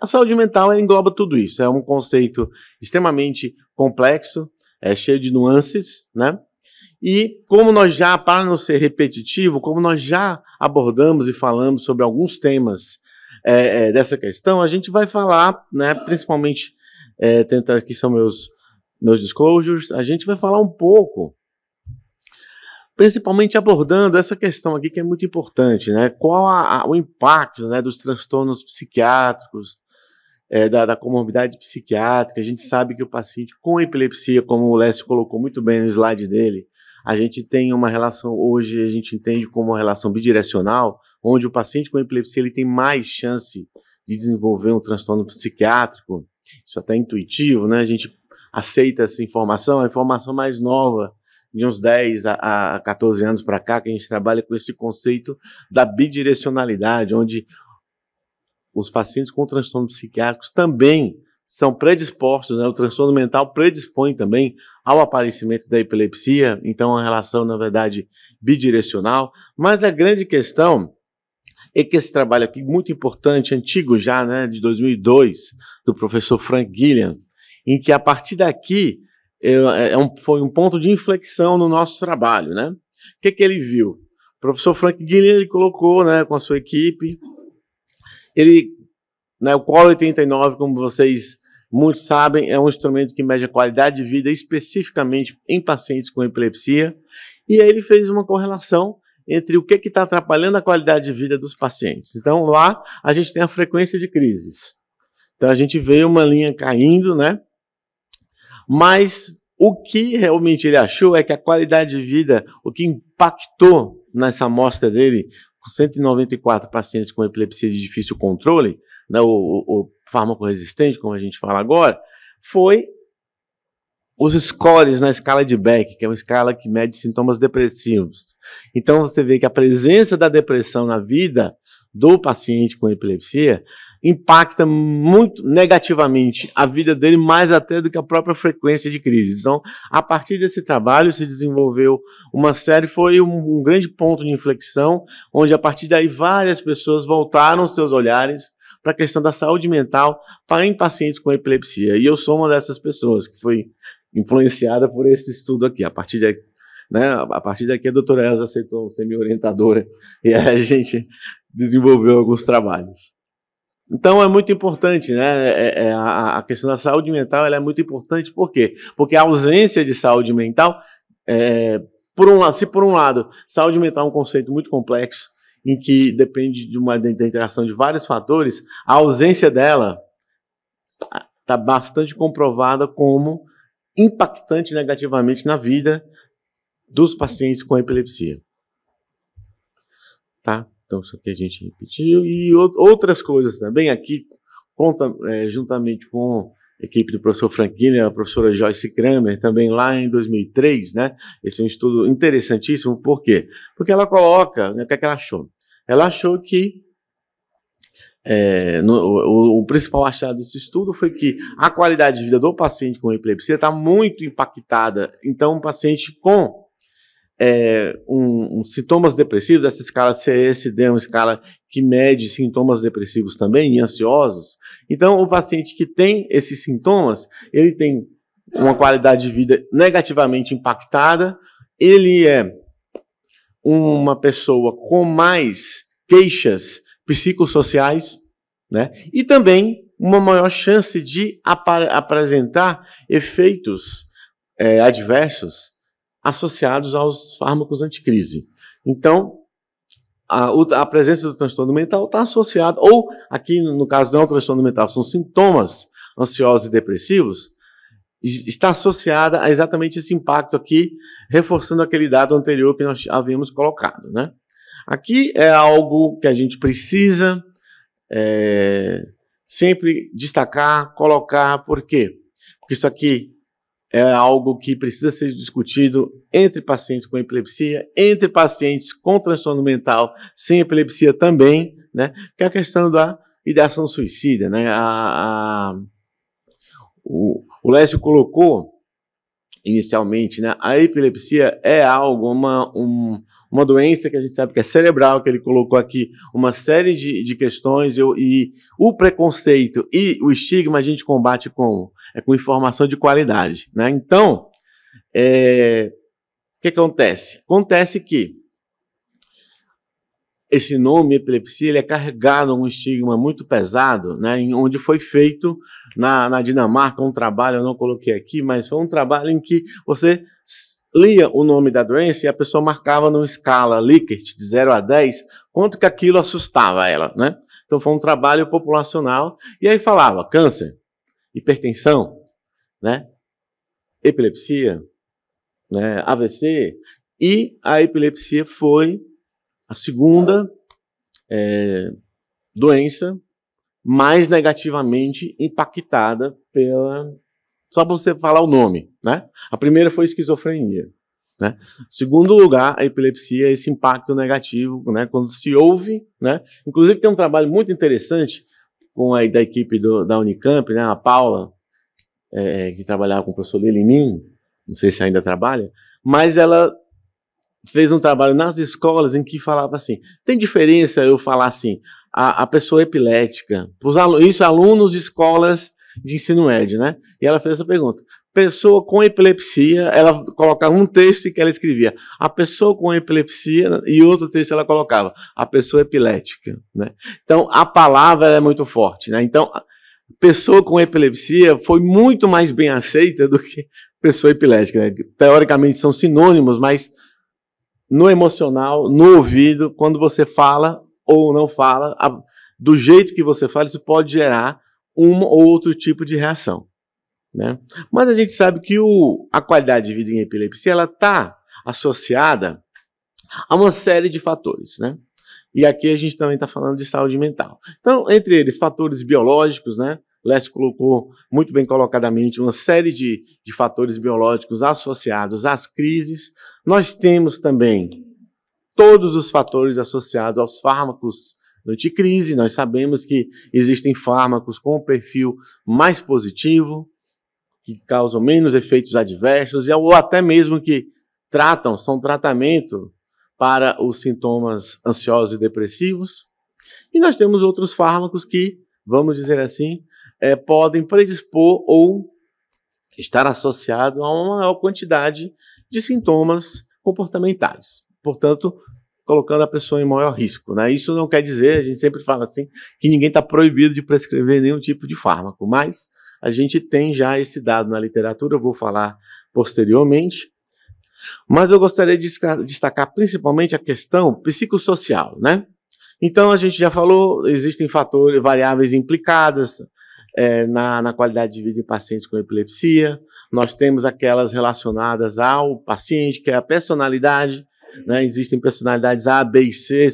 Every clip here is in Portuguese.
A saúde mental engloba tudo isso, é um conceito extremamente complexo, cheio de nuances, né? E como nós já, para não ser repetitivo, como nós já abordamos e falamos sobre alguns temas dessa questão, a gente vai falar, né, principalmente, aqui são meus disclosures, a gente vai falar um pouco, principalmente abordando essa questão aqui que é muito importante, né? Qual o impacto, né, dos transtornos psiquiátricos, da comorbidade psiquiátrica. A gente sabe que o paciente com epilepsia, como o Lécio colocou muito bem no slide dele, a gente tem uma relação, hoje a gente entende como uma relação bidirecional, onde o paciente com epilepsia ele tem mais chance de desenvolver um transtorno psiquiátrico. Isso até é intuitivo, né? A gente aceita essa informação, a informação mais nova, de uns 10 a 14 anos para cá, que a gente trabalha com esse conceito da bidirecionalidade, onde os pacientes com transtornos psiquiátricos também são predispostos, né? O transtorno mental predispõe também ao aparecimento da epilepsia, então é uma relação, na verdade, bidirecional. Mas a grande questão é que esse trabalho aqui, muito importante, antigo já, né, de 2002, do professor Frank Gilliam, em que a partir daqui foi um ponto de inflexão no nosso trabalho, né? O que ele viu? O professor Frank Gilliam ele colocou, né, com a sua equipe, o Colo 89, como vocês muitos sabem, é um instrumento que mede a qualidade de vida especificamente em pacientes com epilepsia, e aí ele fez uma correlação entre o que está atrapalhando a qualidade de vida dos pacientes. Então lá a gente tem a frequência de crises. Então a gente vê uma linha caindo, né? Mas o que realmente ele achou é que a qualidade de vida, o que impactou nessa amostra dele, com 194 pacientes com epilepsia de difícil controle, né, o fármaco resistente, como a gente fala agora, foi os scores na escala de Beck, que é uma escala que mede sintomas depressivos. Então você vê que a presença da depressão na vida do paciente com epilepsia impacta muito negativamente a vida dele, mais até do que a própria frequência de crise. Então, a partir desse trabalho se desenvolveu uma série, foi um grande ponto de inflexão, onde a partir daí várias pessoas voltaram seus olhares para a questão da saúde mental em pacientes com epilepsia. E eu sou uma dessas pessoas que foi influenciada por esse estudo aqui. A partir daqui a doutora Elza aceitou ser minha orientadora e a gente desenvolveu alguns trabalhos. Então é muito importante, né? A questão da saúde mental ela é muito importante, por quê? Porque a ausência de saúde mental, se por um lado, saúde mental é um conceito muito complexo, em que depende da interação de vários fatores, a ausência dela está bastante comprovada como impactante negativamente na vida dos pacientes com epilepsia. Tá? Então, isso aqui a gente repetiu. E outras coisas também aqui, juntamente com a equipe do professor Frank Gilliam, a professora Joyce Kramer, também lá em 2003, né? Esse é um estudo interessantíssimo. Por quê? Porque ela coloca, né, o que é que ela achou? Ela achou que o principal achado desse estudo foi que a qualidade de vida do paciente com epilepsia está muito impactada. Então, um paciente com sintomas depressivos, essa escala CSD é uma escala que mede sintomas depressivos também, e ansiosos. Então, o paciente que tem esses sintomas, ele tem uma qualidade de vida negativamente impactada, ele é uma pessoa com mais queixas psicossociais, né? E também uma maior chance de apresentar efeitos adversos associados aos fármacos anticrise. Então, a presença do transtorno mental está associada, ou aqui no caso não é um transtorno mental, são sintomas ansiosos e depressivos, está associada a exatamente esse impacto aqui, reforçando aquele dado anterior que nós havíamos colocado, né? Aqui é algo que a gente precisa sempre destacar, colocar. Por quê? Porque isso aqui é algo que precisa ser discutido entre pacientes com epilepsia, entre pacientes com transtorno mental sem epilepsia também, né? Que é a questão da ideação suicida, né? O Lécio colocou inicialmente, né, a epilepsia é algo, uma doença que a gente sabe que é cerebral, que ele colocou aqui uma série de questões, e o preconceito e o estigma a gente combate com informação de qualidade, né? Então, o que acontece? Acontece que esse nome, epilepsia, ele é carregado um estigma muito pesado, né, onde foi feito na Dinamarca um trabalho, eu não coloquei aqui, mas foi um trabalho em que você lia o nome da doença e a pessoa marcava numa escala Likert, de 0 a 10, quanto que aquilo assustava ela, né? Então foi um trabalho populacional, e aí falava câncer, hipertensão, né, epilepsia, né, AVC, e a epilepsia foi a segunda doença mais negativamente impactada pela... Só para você falar o nome, né? A primeira foi esquizofrenia, né? Segundo lugar, a epilepsia, esse impacto negativo, né? Quando se ouve, né? Inclusive tem um trabalho muito interessante da equipe da Unicamp, né? A Paula, que trabalhava com o professor Lilimin, não sei se ainda trabalha, mas ela fez um trabalho nas escolas em que falava assim, tem diferença eu falar assim, a pessoa epilética, isso alunos de escolas de ensino médio, né? E ela fez essa pergunta, pessoa com epilepsia, ela colocava um texto que ela escrevia, a pessoa com epilepsia, e outro texto ela colocava, a pessoa epilética, né? Então, a palavra é muito forte, né? Então, pessoa com epilepsia foi muito mais bem aceita do que pessoa epilética, né? Teoricamente são sinônimos, mas no emocional, no ouvido, quando você fala ou não fala, do jeito que você fala, isso pode gerar um ou outro tipo de reação, né? Mas a gente sabe que a qualidade de vida em epilepsia ela está associada a uma série de fatores, né? E aqui a gente também está falando de saúde mental. Então, entre eles, fatores biológicos, né? Lécio colocou muito bem colocadamente uma série de fatores biológicos associados às crises. Nós temos também todos os fatores associados aos fármacos anticrise. Nós sabemos que existem fármacos com um perfil mais positivo, que causam menos efeitos adversos, ou até mesmo que são tratamento para os sintomas ansiosos e depressivos. E nós temos outros fármacos que, vamos dizer assim, podem predispor ou estar associado a uma maior quantidade de sintomas comportamentais. Portanto, colocando a pessoa em maior risco, né? Isso não quer dizer, a gente sempre fala assim, que ninguém está proibido de prescrever nenhum tipo de fármaco, mas a gente tem já esse dado na literatura, eu vou falar posteriormente. Mas eu gostaria de destacar principalmente a questão psicossocial, né? Então, a gente já falou, existem fatores, variáveis implicadas na qualidade de vida de pacientes com epilepsia. Nós temos aquelas relacionadas ao paciente, que é a personalidade, né? Existem personalidades A, B e C,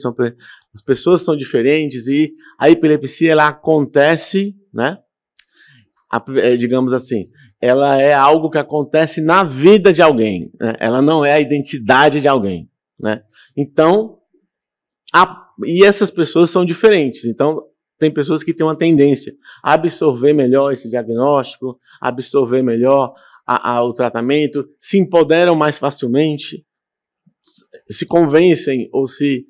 as pessoas são diferentes e a epilepsia ela acontece, né? Digamos assim, ela é algo que acontece na vida de alguém, né? Ela não é a identidade de alguém, né? Então, e essas pessoas são diferentes, então tem pessoas que têm uma tendência a absorver melhor esse diagnóstico, absorver melhor o tratamento, se empoderam mais facilmente, se convencem ou se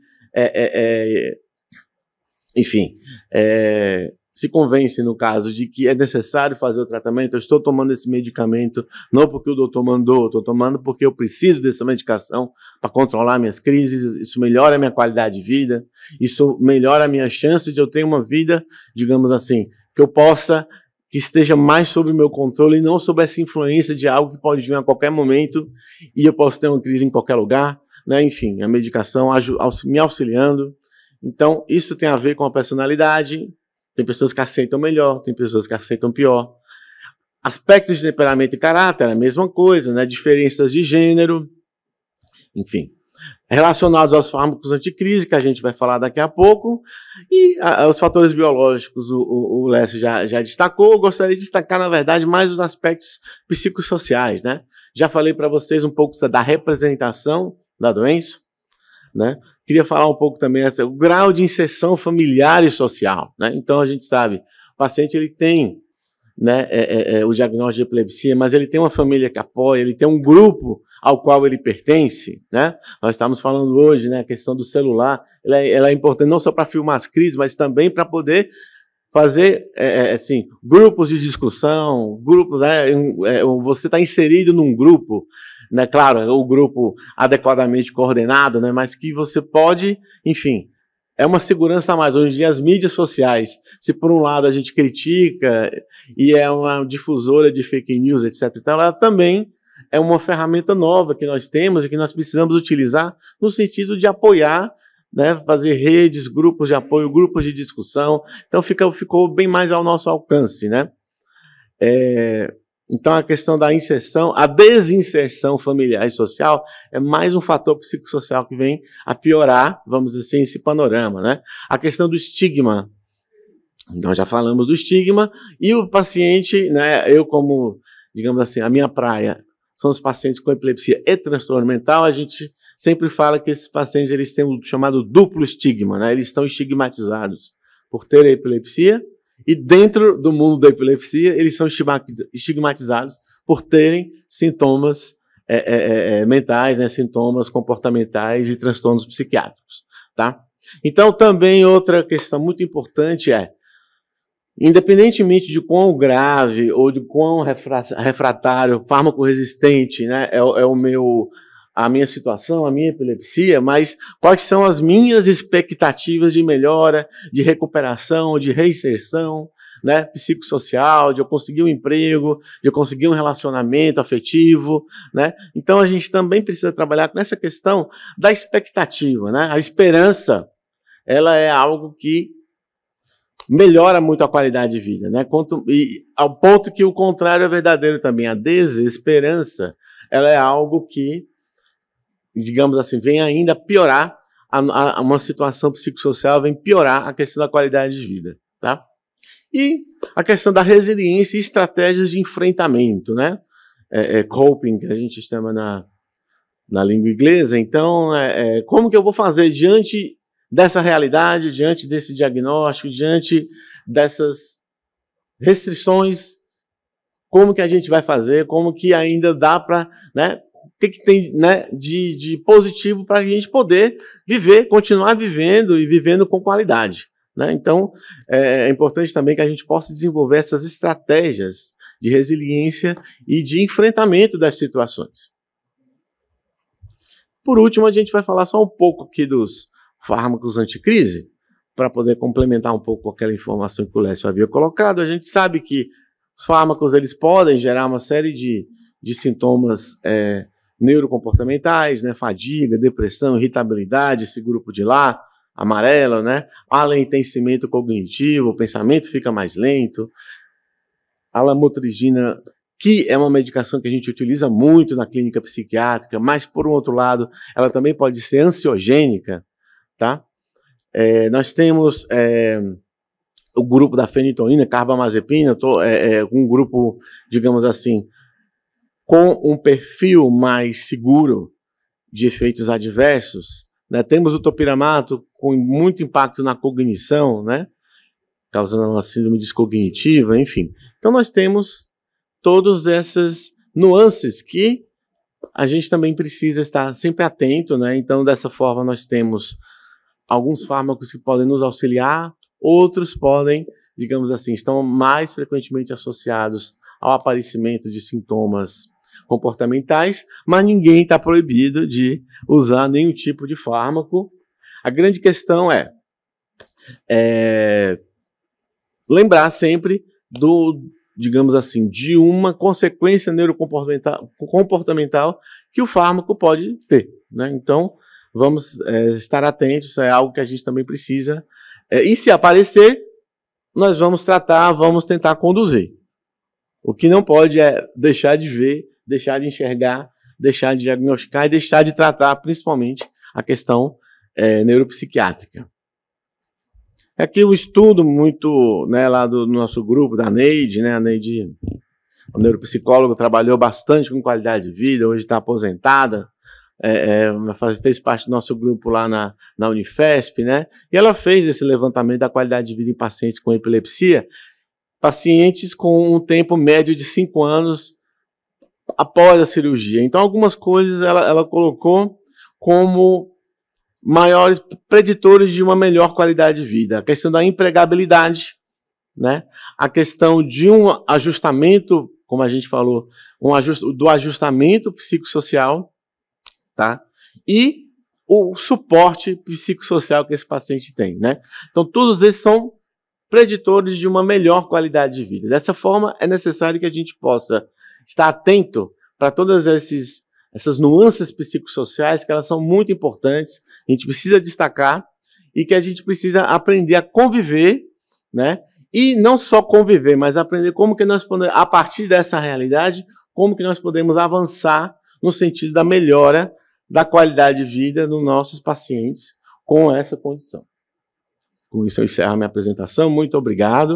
convencem, no caso, de que é necessário fazer o tratamento. Eu estou tomando esse medicamento não porque o doutor mandou, eu estou tomando porque eu preciso dessa medicação para controlar minhas crises, isso melhora a minha qualidade de vida, isso melhora a minha chance de eu ter uma vida, digamos assim, que esteja mais sob o meu controle e não sob essa influência de algo que pode vir a qualquer momento e eu posso ter uma crise em qualquer lugar, né? Enfim, a medicação me auxiliando. Então, isso tem a ver com a personalidade. Tem pessoas que aceitam melhor, tem pessoas que aceitam pior. Aspectos de temperamento e caráter, a mesma coisa, né? Diferenças de gênero, enfim. Relacionados aos fármacos anticrise, que a gente vai falar daqui a pouco, e os fatores biológicos, o Lécio já destacou. Eu gostaria de destacar, na verdade, mais os aspectos psicossociais, né? Já falei para vocês um pouco da representação da doença, né? Queria falar um pouco também o grau de inserção familiar e social, né? Então a gente sabe, o paciente ele tem né, o diagnóstico de epilepsia, mas ele tem uma família que apoia, ele tem um grupo ao qual ele pertence, né? Nós estamos falando hoje, né, a questão do celular, ela é importante não só para filmar as crises, mas também para poder fazer assim, grupos de discussão, grupos, né, você está inserido num grupo, né, claro, o grupo adequadamente coordenado, né, mas que você pode, enfim, é uma segurança a mais. Hoje em dia, as mídias sociais, se por um lado a gente critica e é uma difusora de fake news, etc., então ela também é uma ferramenta nova que nós temos e que nós precisamos utilizar no sentido de apoiar, né, fazer redes, grupos de apoio, grupos de discussão. Então ficou bem mais ao nosso alcance, né? Então a questão da inserção, a desinserção familiar e social é mais um fator psicossocial que vem a piorar, vamos dizer assim, esse panorama, né? A questão do estigma, nós já falamos do estigma, e o paciente, né, eu como, digamos assim, a minha praia são os pacientes com epilepsia e transtorno mental, a gente sempre fala que esses pacientes eles têm o chamado duplo estigma, né? Eles estão estigmatizados por ter a epilepsia, e dentro do mundo da epilepsia, eles são estigmatizados por terem sintomas mentais, né, sintomas comportamentais e transtornos psiquiátricos. Tá? Então, também outra questão muito importante independentemente de quão grave ou de quão refratário, fármaco resistente, né, a minha situação, a minha epilepsia, mas quais são as minhas expectativas de melhora, de recuperação, de reinserção, né, psicossocial, de eu conseguir um emprego, de eu conseguir um relacionamento afetivo, né? Então a gente também precisa trabalhar com essa questão da expectativa, né? A esperança, ela é algo que melhora muito a qualidade de vida, né? E ao ponto que o contrário é verdadeiro também. A desesperança, ela é algo que, digamos assim, vem ainda piorar uma situação psicossocial, vem piorar a questão da qualidade de vida, tá? E a questão da resiliência e estratégias de enfrentamento, né? Coping, que a gente chama na língua inglesa. Então, como que eu vou fazer diante dessa realidade, diante desse diagnóstico, diante dessas restrições, como que a gente vai fazer, como que ainda dá para, né? O que tem, né, de positivo para a gente poder viver, continuar vivendo e vivendo com qualidade, né? Então, é importante também que a gente possa desenvolver essas estratégias de resiliência e de enfrentamento das situações. Por último, a gente vai falar só um pouco aqui dos fármacos anticrise, para poder complementar um pouco aquela informação que o Lécio havia colocado. A gente sabe que os fármacos eles podem gerar uma série de sintomas neurocomportamentais, né, fadiga, depressão, irritabilidade, esse grupo de lá, amarelo, né, alentencimento cognitivo, o pensamento fica mais lento, a lamotrigina, que é uma medicação que a gente utiliza muito na clínica psiquiátrica, mas, por um outro lado, ela também pode ser ansiogênica, tá? Nós temos o grupo da fenitoína, carbamazepina, um grupo, digamos assim, com um perfil mais seguro de efeitos adversos, né? Temos o topiramato com muito impacto na cognição, né? Causando uma síndrome descognitiva, enfim. Então nós temos todas essas nuances que a gente também precisa estar sempre atento, né? Então dessa forma nós temos alguns fármacos que podem nos auxiliar, outros podem, digamos assim, estão mais frequentemente associados ao aparecimento de sintomas comportamentais, mas ninguém está proibido de usar nenhum tipo de fármaco. A grande questão é lembrar sempre digamos assim, de uma consequência neurocomportamental que o fármaco pode ter, né? Então, vamos estar atentos, é algo que a gente também precisa. E se aparecer, nós vamos tratar, vamos tentar conduzir. O que não pode é deixar de ver, deixar de enxergar, deixar de diagnosticar e deixar de tratar, principalmente, a questão neuropsiquiátrica. Aqui um estudo muito, né, lá do nosso grupo, da Neide, né, a Neide, a neuropsicóloga, trabalhou bastante com qualidade de vida, hoje está aposentada, fez parte do nosso grupo lá na Unifesp, né, e ela fez esse levantamento da qualidade de vida em pacientes com epilepsia, pacientes com um tempo médio de 5 anos após a cirurgia. Então, algumas coisas ela colocou como maiores preditores de uma melhor qualidade de vida. A questão da empregabilidade, né? A questão de um ajustamento, como a gente falou, do ajustamento psicossocial, tá? E o suporte psicossocial que esse paciente tem, né? Então, todos esses são preditores de uma melhor qualidade de vida. Dessa forma, é necessário que a gente possa estar atento para todas essas nuances psicossociais, que elas são muito importantes, a gente precisa destacar e que a gente precisa aprender a conviver, né? E não só conviver, mas aprender como que nós podemos, a partir dessa realidade, como que nós podemos avançar no sentido da melhora da qualidade de vida dos nossos pacientes com essa condição. Com isso eu encerro a minha apresentação. Muito obrigado.